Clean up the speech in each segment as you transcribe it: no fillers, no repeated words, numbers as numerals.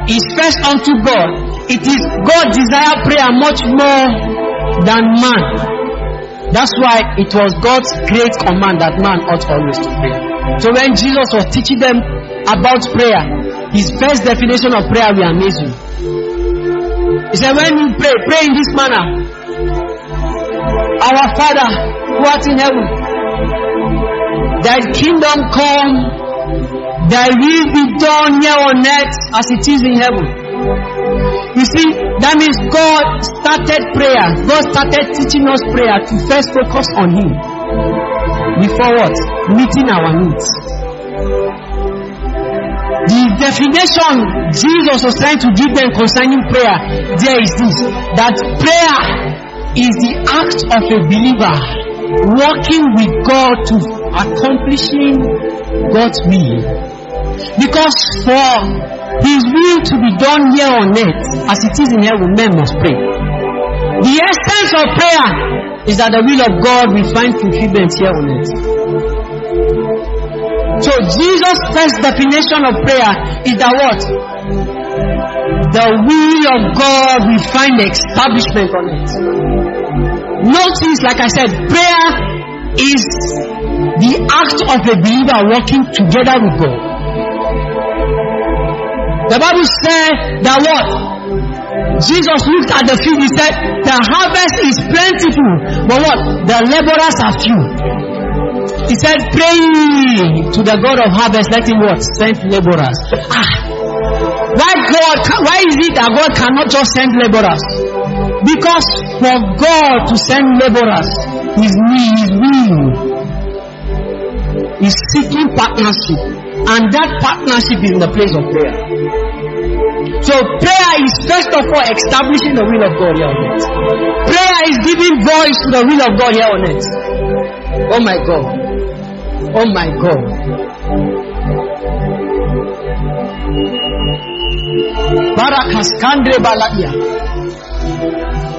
is first unto God. It is God desire prayer much more than man. That's why it was God's great command that man ought always to pray. So when Jesus was teaching them about prayer, his first definition of prayer will amaze you. He said, when you pray, pray in this manner. Our Father who art in heaven, thy kingdom come, thy will be done here on earth as it is in heaven. You see, that means God started prayer. God started teaching us prayer to first focus on Him. Before what? Meeting our needs. The definition Jesus was trying to give them concerning prayer, there is this, that prayer is the act of a believer working with God to accomplishing God's will. Because for His will to be done here on earth as it is in heaven, men must pray. The essence of prayer is that the will of God will find fulfillment here on earth. So Jesus' first definition of prayer is that what? The will of God will find establishment on it. Notice, like I said, prayer is the act of a believer working together with God. The Bible said that what? Jesus looked at the field, he said, the harvest is plentiful, but what? The laborers are few. He said, pray to the God of harvest, let him what? Send laborers. Why is it that God cannot just send laborers? Because for God to send laborers, His will is seeking partnership, and that partnership is in the place of prayer. So prayer is first of all establishing the will of God here on earth. Prayer is giving voice to the will of God here on earth. Oh my God. Oh my God.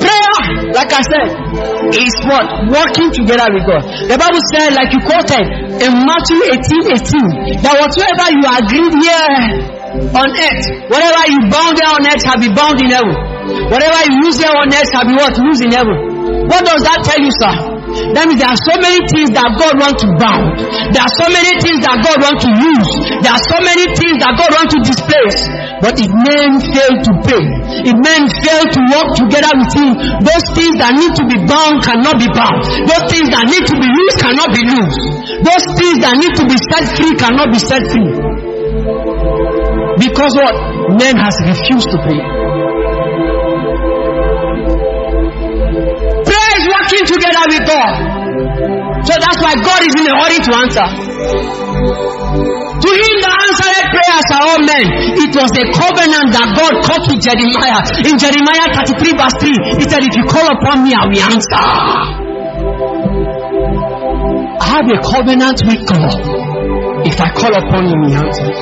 Prayer, like I said, is what? Working together with God. The Bible said, like you quoted in Matthew 18:18, that whatsoever you agreed here on earth, whatever you bound here on earth shall be bound in heaven. Whatever you lose here on earth shall be what? Lose in heaven. What does that tell you, sir? That means there are so many things that God wants to bound. There are so many things that God wants to use. There are so many things that God wants to displace. But if men fail to pray, if men fail to work together with Him, those things that need to be bound cannot be bound. Those things that need to be loosed cannot be loosed. Those things that need to be set free cannot be set free. Because what? Men has refused to pray. Prayer is working together with God. So that's why God is in a hurry to answer. To Him the answered prayers are all men. It was a covenant that God cut with Jeremiah. In Jeremiah 33 verse 3, He said, if you call upon me, I will answer. I have a covenant with God. If I call upon Him, He answers.